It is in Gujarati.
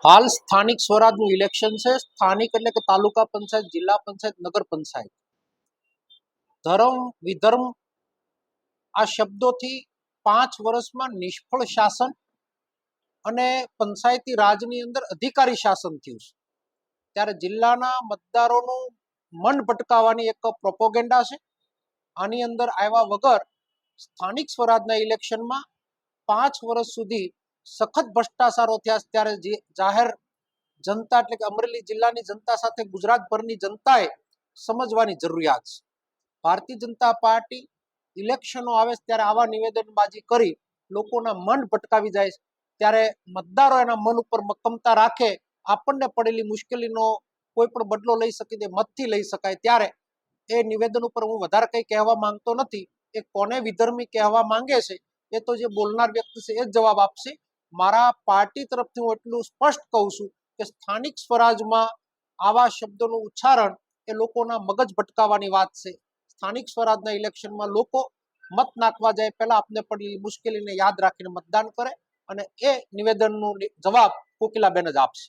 હાલ સ્થાનિક સ્વરાજનું ઇલેક્શન છે। સ્થાનિક એટલે કે તાલુકા પંચાયત, જિલ્લા પંચાયત, નગર પંચાયત। ધર્મ વિધર્મ આ શબ્દોથી 5 વર્ષમાં નિષ્ફળ શાસન અને પંચાયતી રાજની અંદર અધિકારી શાસન થયું છે। ત્યારે જિલ્લાના મતદારોનું મન ભટકાવવાની એક પ્રોપોગેન્ડા છે। આની અંદર આવ્યા વગર સ્થાનિક સ્વરાજના ઇલેક્શનમાં 5 વર્ષ સુધી સખત ભ્રષ્ટાચારો થયા। ત્યારે જાહેર જનતા એટલે કે અમરેલી જિલ્લાની જનતા સાથે ગુજરાતભરની જનતાએ સમજવાની જરૂરિયાત છે। ભારતીય જનતા પાર્ટી ઇલેક્શનો આવે ત્યારે આવા નિવેદનબાજી કરી લોકોના મન ભટકાવી જાય, ત્યારે મતદારો એના મન ઉપર મક્કમતા રાખે, આપણને પડેલી મુશ્કેલીનો કોઈ પણ બદલો લઈ શકે તે મતથી લઈ શકાય। ત્યારે એ નિવેદન ઉપર હું વધારે કંઈ કહેવા માંગતો નથી। એ કોને વિધર્મી કહેવા માંગે છે એ તો જે બોલનાર વ્યક્તિ છે એ જ જવાબ આપશે। મારા પાર્ટી તરફથી હું એટલું સ્પષ્ટ કહું છું કે સ્થાનિક સ્વરાજમાં આવા શબ્દોનું ઉચ્ચારણ એ લોકોના મગજ ભટકાવવાની વાત છે। સ્થાનિક સ્વરાજના ઇલેક્શનમાં લોકો મત નાખવા જાય પહેલા આપને પડેલી મુશ્કેલીને યાદ રાખીને મતદાન કરે, અને એ નિવેદનનો જવાબ કોકિલાબેન જ આપશે।